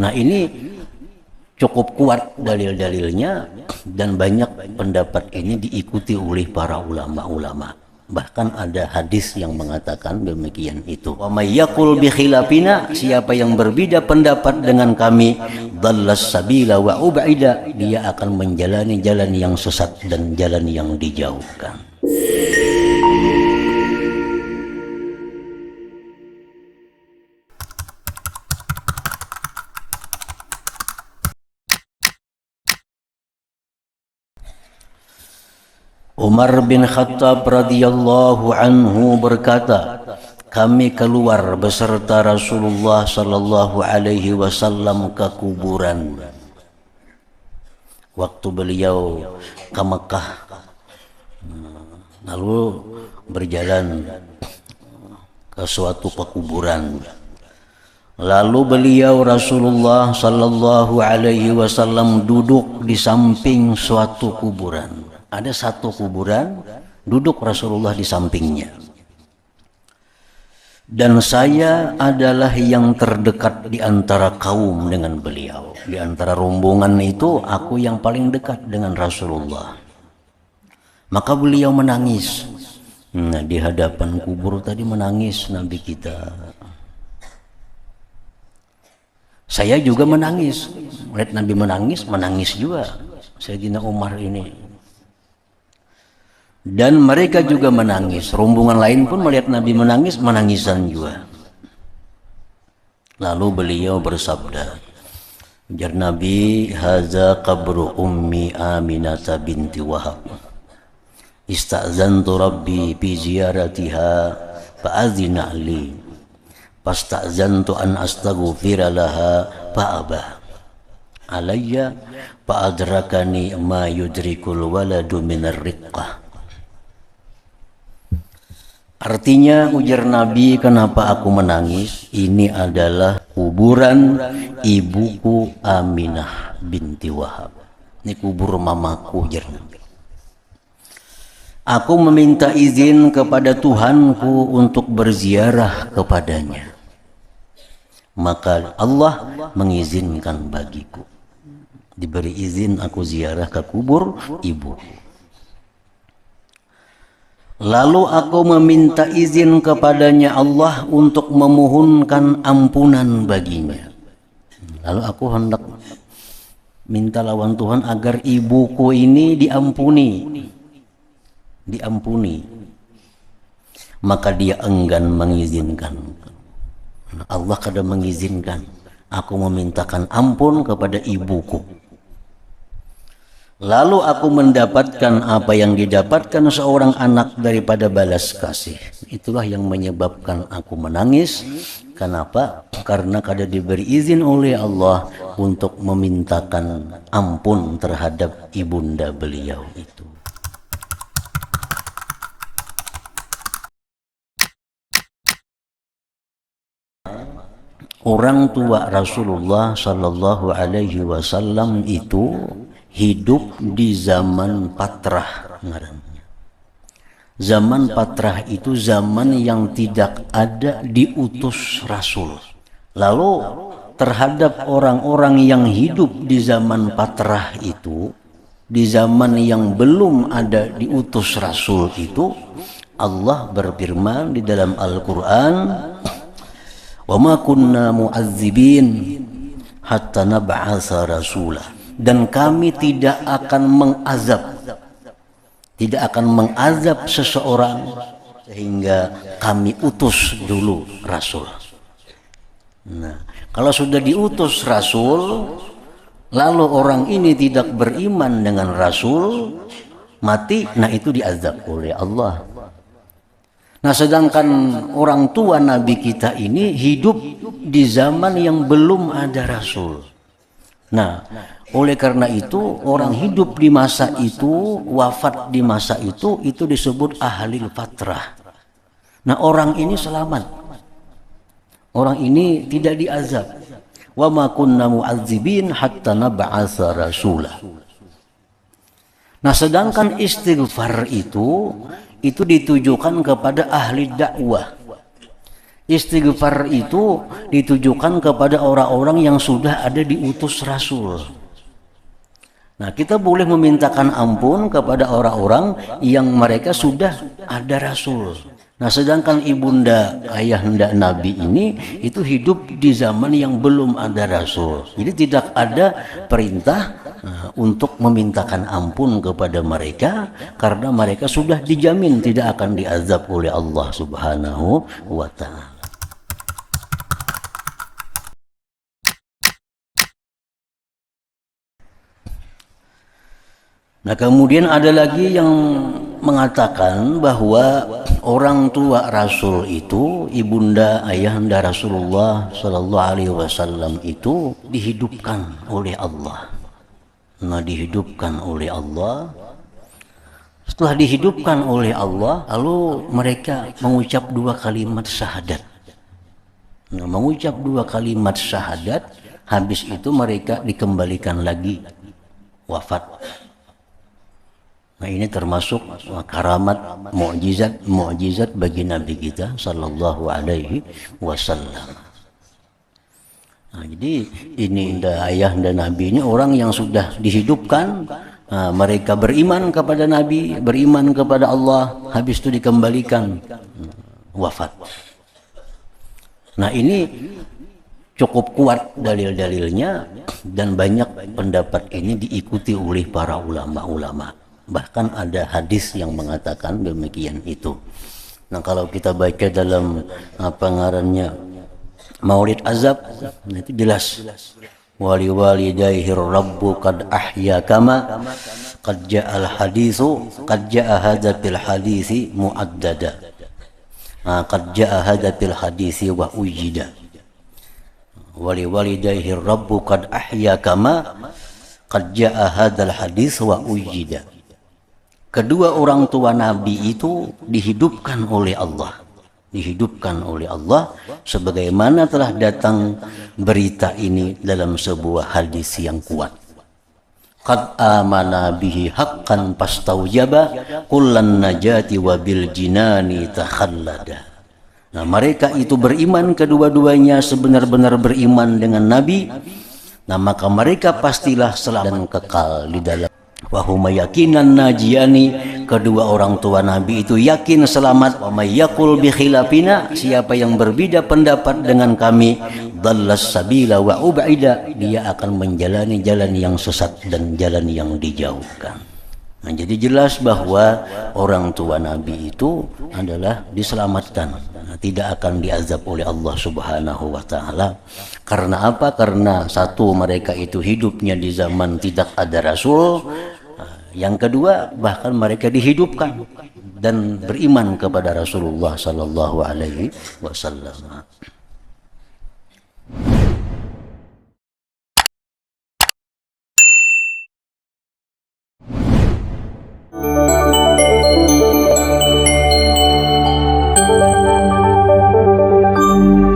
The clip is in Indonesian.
Nah ini cukup kuat dalil-dalilnya dan banyak pendapat ini diikuti oleh para ulama-ulama. Bahkan ada hadis yang mengatakan demikian itu. Wa may yaqul bi khilafina, siapa yang berbeda pendapat dengan kami, dallas sabila wa ubaida, dia akan menjalani jalan yang sesat dan jalan yang dijauhkan. Umar bin Khattab radhiyallahu anhu berkata, kami keluar beserta Rasulullah sallallahu alaihi wasallam ke kuburan. Waktu beliau ke Mekah, lalu berjalan ke suatu pekuburan. Lalu beliau Rasulullah sallallahu alaihi wasallam duduk di samping suatu kuburan. Ada satu kuburan, duduk Rasulullah di sampingnya. Dan saya adalah yang terdekat di antara kaum dengan beliau. Di antara rombongan itu, aku yang paling dekat dengan Rasulullah. Maka beliau menangis. Nah, di hadapan kubur tadi menangis Nabi kita. Saya juga menangis. Melihat Nabi menangis, menangis juga. Sayyidina Umar ini. Dan mereka juga menangis. Rombongan lain pun melihat Nabi menangis, menangisan juga. Lalu beliau bersabda, ujar Nabi, haza qabru ummi Aminah binti Wahab. Ista'zantu rabbi bi ziyaratiha fa'adzina li. Fasta'zantu an astaghfira laha fa'aba. Alayya fa'adrakani ma yudrikul waladu minar riqqah. Artinya, ujar Nabi, kenapa aku menangis? Ini adalah kuburan ibuku Aminah binti Wahab. Ini kubur mamaku, ujar Nabi. Aku meminta izin kepada Tuhanku untuk berziarah kepadanya. Maka Allah mengizinkan bagiku. Diberi izin aku ziarah ke kubur ibuku. Lalu aku meminta izin kepadanya Allah untuk memohonkan ampunan baginya. Lalu aku hendak minta lawan Tuhan agar ibuku ini diampuni. Diampuni. Maka dia enggan mengizinkan. Allah kadang mengizinkan. Aku memintakan ampun kepada ibuku. Lalu aku mendapatkan apa yang didapatkan seorang anak daripada balas kasih. Itulah yang menyebabkan aku menangis. Kenapa? Karena kada diberi izin oleh Allah untuk memintakan ampun terhadap ibunda beliau itu. Orang tua Rasulullah sallallahu alaihi wasallam itu hidup di zaman Patrah ngarannya. Zaman Patrah itu zaman yang tidak ada diutus Rasul. Lalu terhadap orang-orang yang hidup di zaman Patrah itu, di zaman yang belum ada diutus Rasul itu, Allah berfirman di dalam Al-Quran, wa ma kunna mu'azzibin hatta nab'atsa rasulah. Dan kami tidak akan mengazab seseorang sehingga kami utus dulu Rasul. Nah, kalau sudah diutus Rasul, lalu orang ini tidak beriman dengan Rasul, mati, nah itu diazab oleh Allah. Nah, sedangkan orang tua Nabi kita ini hidup di zaman yang belum ada Rasul. Nah, oleh karena itu orang hidup di masa itu, wafat di masa itu disebut ahlil fatrah. Nah, orang ini selamat. Orang ini tidak diazab. Wa ma kunna mu'adzibin hatta nab'atsa rasulah. Nah, sedangkan istighfar itu ditujukan kepada ahli dakwah Istighfar itu ditujukan kepada orang-orang yang sudah ada diutus Rasul. Nah, kita boleh memintakan ampun kepada orang-orang yang mereka sudah ada Rasul. Nah, sedangkan ibunda ayahanda Nabi ini itu hidup di zaman yang belum ada Rasul. Jadi tidak ada perintah untuk memintakan ampun kepada mereka karena mereka sudah dijamin tidak akan diazab oleh Allah Subhanahu wa Ta'ala. Nah, kemudian ada lagi yang mengatakan bahwa orang tua Rasul itu, ibunda ayahanda Rasulullah Sallallahu Alaihi Wasallam itu dihidupkan oleh Allah. Nah, dihidupkan oleh Allah. Setelah dihidupkan oleh Allah, lalu mereka mengucap 2 kalimat syahadat. Nah, mengucap 2 kalimat syahadat, habis itu mereka dikembalikan lagi wafat. Nah, ini termasuk karamat mukjizat bagi Nabi kita Sallallahu Alaihi Wasallam. Nah, jadi ini ayah dan Nabi ini orang yang sudah dihidupkan. Mereka beriman kepada Nabi, beriman kepada Allah, habis itu dikembalikan wafat. Nah, ini cukup kuat dalil-dalilnya dan banyak pendapat ini diikuti oleh para ulama-ulama. Bahkan ada hadis yang mengatakan demikian itu. Nah, kalau kita baca dalam ngarannya Maulid Azab, itu jelas. Wali walidayhi rabbu qad ahya kama qad ja'al hadithu qad ja'a hadza fil hadisi muaddada. Qad ja'a hadza fil hadisi wa ujida. Wali walidayhi rabbu qad ahya kama qad ja'a hadzal hadis wa ujida. Kedua orang tua Nabi itu dihidupkan oleh Allah. Dihidupkan oleh Allah sebagaimana telah datang berita ini dalam sebuah hadis yang kuat. Qad amana bihi haqqan pastaujaba kullan najati wa bil jinani takhallada. Nah, mereka itu beriman kedua-duanya sebenar-benar beriman dengan Nabi. Nah, maka mereka pastilah selamat dan kekal di dalam wahuma yakinan najiyani. Kedua orang tua Nabi itu yakin selamat. Wa may yaqul bi khilafina, siapa yang berbeda pendapat dengan kami, dallas sabila wa ubaida, dia akan menjalani jalan yang sesat dan jalan yang dijauhkan. Nah, jadi jelas bahwa orang tua Nabi itu adalah diselamatkan, tidak akan diazab oleh Allah Subhanahu wa Ta'ala. Karena apa? Karena satu, mereka itu hidupnya di zaman tidak ada Rasul. Yang kedua, bahkan mereka dihidupkan dan beriman kepada Rasulullah Sallallahu Alaihi Wasallam.